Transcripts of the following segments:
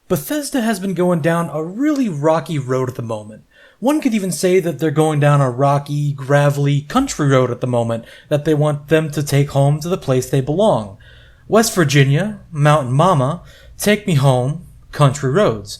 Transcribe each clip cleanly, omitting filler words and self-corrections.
Bethesda has been going down a really rocky road at the moment. One could even say that they're going down a rocky, gravelly country road at the moment that they want them to take home to the place they belong. West Virginia, Mountain Mama, take me home, country roads.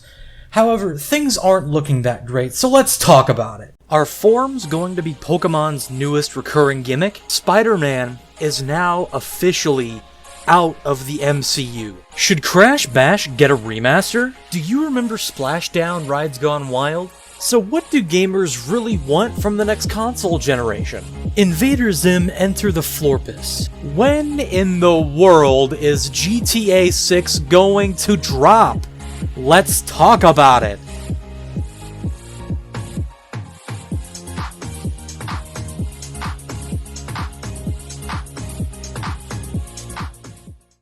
However, things aren't looking that great, so let's talk about it. Are forms going to be Pokemon's newest recurring gimmick? Spider-Man is now officially out of the MCU. Should Crash Bash get a remaster? Do you remember Splashdown Rides Gone Wild? So what do gamers really want from the next console generation? Invader Zim enter the Florpus. When in the world is GTA 6 going to drop? Let's talk about it.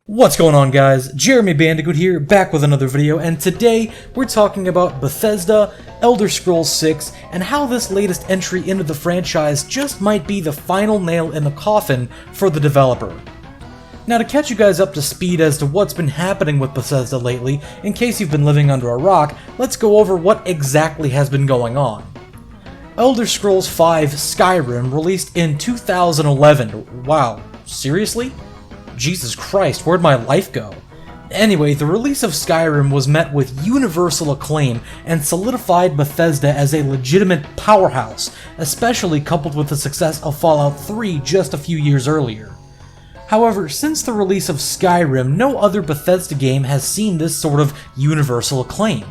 What's going on, guys? J.Bandicoot here, back with another video, and today we're talking about Bethesda, Elder Scrolls 6, and how this latest entry into the franchise just might be the final nail in the coffin for the developer. Now, to catch you guys up to speed as to what's been happening with Bethesda lately, in case you've been living under a rock, let's go over what exactly has been going on. Elder Scrolls V Skyrim released in 2011. Wow, seriously? Jesus Christ, where'd my life go? Anyway, the release of Skyrim was met with universal acclaim and solidified Bethesda as a legitimate powerhouse, especially coupled with the success of Fallout 3 just a few years earlier. However, since the release of Skyrim, no other Bethesda game has seen this sort of universal acclaim.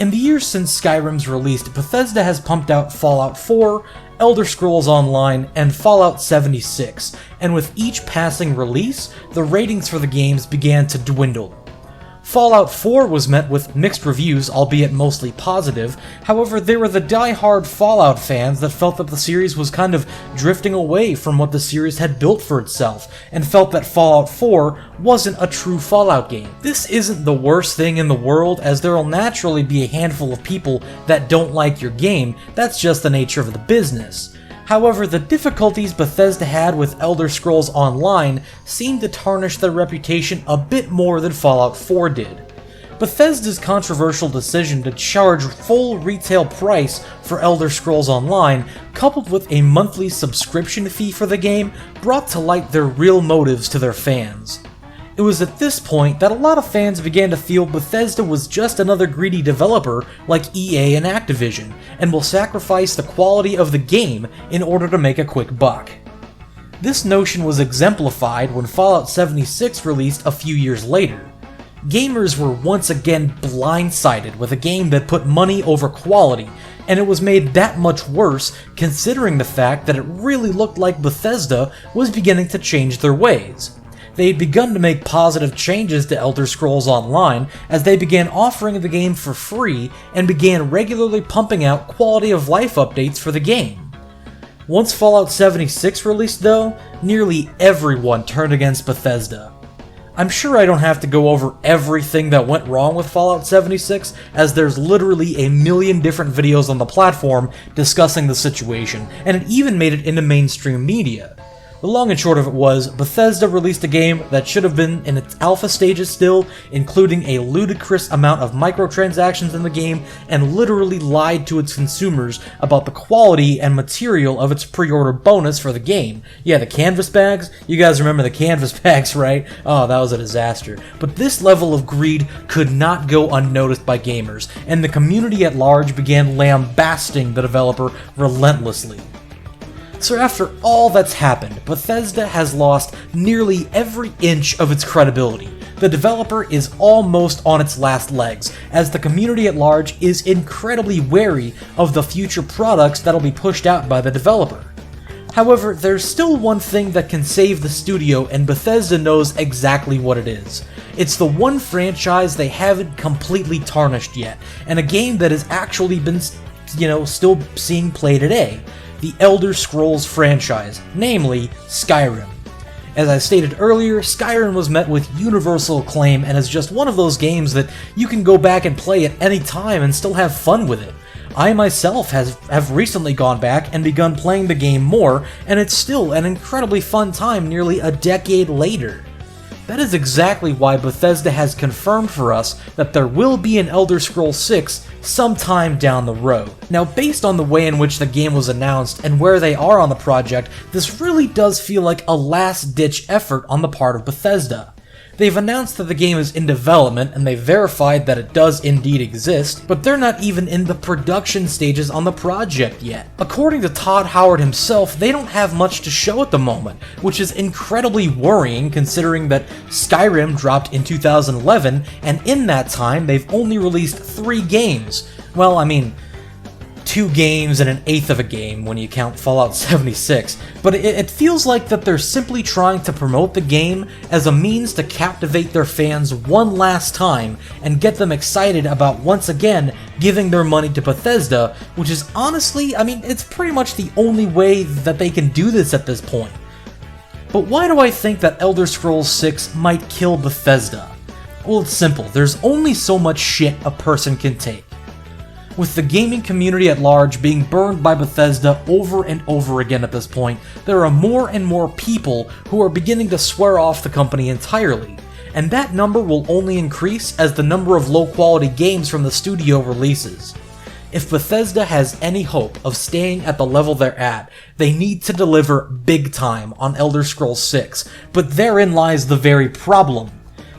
In the years since Skyrim's release, Bethesda has pumped out Fallout 4, Elder Scrolls Online, and Fallout 76, and with each passing release, the ratings for the games began to dwindle. Fallout 4 was met with mixed reviews, albeit mostly positive. However, there were the die-hard Fallout fans that felt that the series was kind of drifting away from what the series had built for itself, and felt that Fallout 4 wasn't a true Fallout game. This isn't the worst thing in the world, as there'll naturally be a handful of people that don't like your game. That's just the nature of the business. However, the difficulties Bethesda had with Elder Scrolls Online seemed to tarnish their reputation a bit more than Fallout 4 did. Bethesda's controversial decision to charge full retail price for Elder Scrolls Online, coupled with a monthly subscription fee for the game, brought to light their real motives to their fans. It was at this point that a lot of fans began to feel Bethesda was just another greedy developer like EA and Activision, and will sacrifice the quality of the game in order to make a quick buck. This notion was exemplified when Fallout 76 released a few years later. Gamers were once again blindsided with a game that put money over quality, and it was made that much worse considering the fact that it really looked like Bethesda was beginning to change their ways. They had begun to make positive changes to Elder Scrolls Online as they began offering the game for free and began regularly pumping out quality of life updates for the game. Once Fallout 76 released though, nearly everyone turned against Bethesda. I'm sure I don't have to go over everything that went wrong with Fallout 76, as there's literally a million different videos on the platform discussing the situation, and it even made it into mainstream media. The long and short of it was, Bethesda released a game that should have been in its alpha stages still, including a ludicrous amount of microtransactions in the game, and literally lied to its consumers about the quality and material of its pre-order bonus for the game. Yeah, the canvas bags? You guys remember the canvas bags, right? Oh, that was a disaster. But this level of greed could not go unnoticed by gamers, and the community at large began lambasting the developer relentlessly. So after all that's happened, Bethesda has lost nearly every inch of its credibility. The developer is almost on its last legs, as the community at large is incredibly wary of the future products that'll be pushed out by the developer. However, there's still one thing that can save the studio, and Bethesda knows exactly what it is. It's the one franchise they haven't completely tarnished yet, and a game that has actually been, still seeing play today. The Elder Scrolls franchise, namely Skyrim. As I stated earlier, Skyrim was met with universal acclaim and is just one of those games that you can go back and play at any time and still have fun with it. I myself have recently gone back and begun playing the game more, and it's still an incredibly fun time nearly a decade later. That is exactly why Bethesda has confirmed for us that there will be an Elder Scrolls 6 sometime down the road. Now, based on the way in which the game was announced and where they are on the project, this really does feel like a last-ditch effort on the part of Bethesda. They've announced that the game is in development, and they've verified that it does indeed exist, but they're not even in the production stages on the project yet. According to Todd Howard himself, they don't have much to show at the moment, which is incredibly worrying considering that Skyrim dropped in 2011, and in that time, they've only released 3 games. Well, I mean, 2 games and an eighth of a game when you count Fallout 76, but it feels like that they're simply trying to promote the game as a means to captivate their fans one last time and get them excited about once again giving their money to Bethesda, which is honestly, I mean, it's pretty much the only way that they can do this at this point. But why do I think that Elder Scrolls 6 might kill Bethesda? Well, it's simple. There's only so much shit a person can take. With the gaming community at large being burned by Bethesda over and over again at this point, there are more and more people who are beginning to swear off the company entirely, and that number will only increase as the number of low-quality games from the studio releases. If Bethesda has any hope of staying at the level they're at, they need to deliver big time on Elder Scrolls 6, but therein lies the very problem.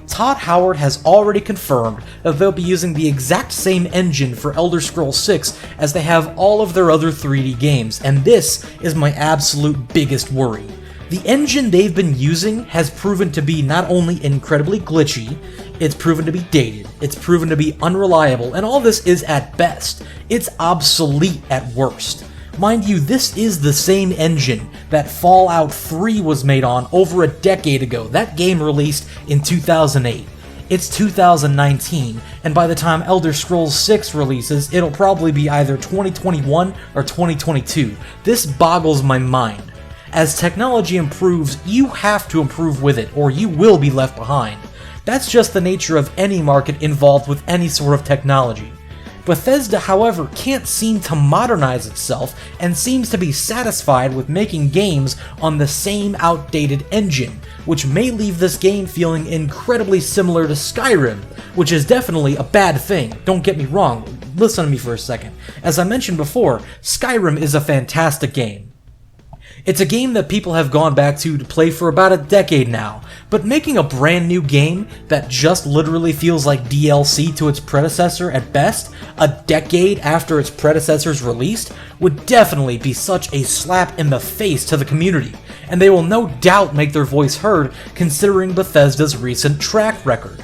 Todd Howard has already confirmed that they'll be using the exact same engine for Elder Scrolls 6 as they have all of their other 3D games, and this is my absolute biggest worry. The engine they've been using has proven to be not only incredibly glitchy, it's proven to be dated, it's proven to be unreliable, and all this is at best. It's obsolete at worst. Mind you, this is the same engine that Fallout 3 was made on over a decade ago. That game released in 2008. It's 2019, and by the time Elder Scrolls 6 releases, it'll probably be either 2021 or 2022. This boggles my mind. As technology improves, you have to improve with it, or you will be left behind. That's just the nature of any market involved with any sort of technology. Bethesda, however, can't seem to modernize itself and seems to be satisfied with making games on the same outdated engine, which may leave this game feeling incredibly similar to Skyrim, which is definitely a bad thing. Don't get me wrong, listen to me for a second. As I mentioned before, Skyrim is a fantastic game. It's a game that people have gone back to play for about a decade now, but making a brand new game that just literally feels like DLC to its predecessor at best, a decade after its predecessor's released, would definitely be such a slap in the face to the community, and they will no doubt make their voice heard considering Bethesda's recent track record.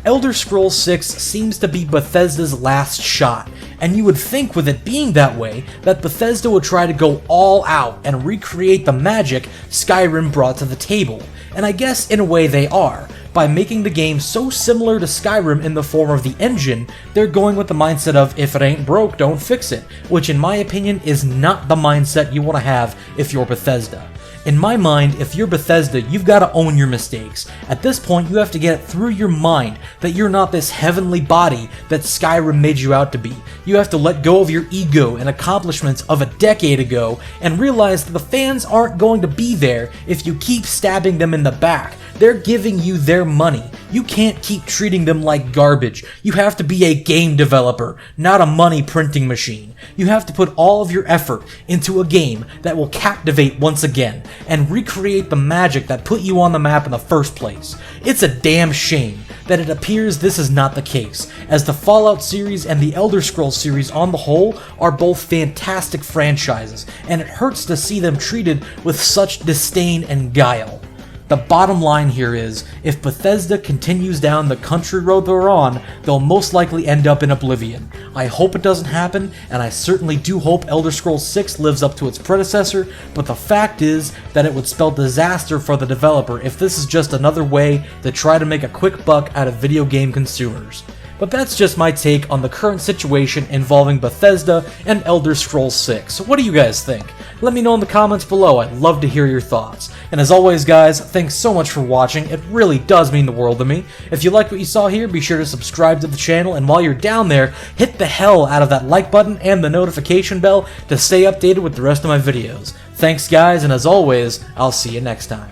Elder Scrolls 6 seems to be Bethesda's last shot, and you would think with it being that way that Bethesda would try to go all out and recreate the magic Skyrim brought to the table, and I guess in a way they are. By making the game so similar to Skyrim in the form of the engine, they're going with the mindset of if it ain't broke, don't fix it, which in my opinion is not the mindset you want to have if you're Bethesda. In my mind, if you're Bethesda, you've got to own your mistakes. At this point, you have to get it through your mind that you're not this heavenly body that Skyrim made you out to be. You have to let go of your ego and accomplishments of a decade ago and realize that the fans aren't going to be there if you keep stabbing them in the back. They're giving you their money. You can't keep treating them like garbage. You have to be a game developer, not a money printing machine. You have to put all of your effort into a game that will captivate once again and recreate the magic that put you on the map in the first place. It's a damn shame that it appears this is not the case, as the Fallout series and the Elder Scrolls series on the whole are both fantastic franchises, and it hurts to see them treated with such disdain and guile. The bottom line here is, if Bethesda continues down the country road they're on, they'll most likely end up in oblivion. I hope it doesn't happen, and I certainly do hope Elder Scrolls 6 lives up to its predecessor, but the fact is that it would spell disaster for the developer if this is just another way to try to make a quick buck out of video game consumers. But that's just my take on the current situation involving Bethesda and Elder Scrolls 6. So what do you guys think? Let me know in the comments below, I'd love to hear your thoughts. And as always guys, thanks so much for watching, it really does mean the world to me. If you liked what you saw here, be sure to subscribe to the channel, and while you're down there, hit the hell out of that like button and the notification bell to stay updated with the rest of my videos. Thanks guys, and as always, I'll see you next time.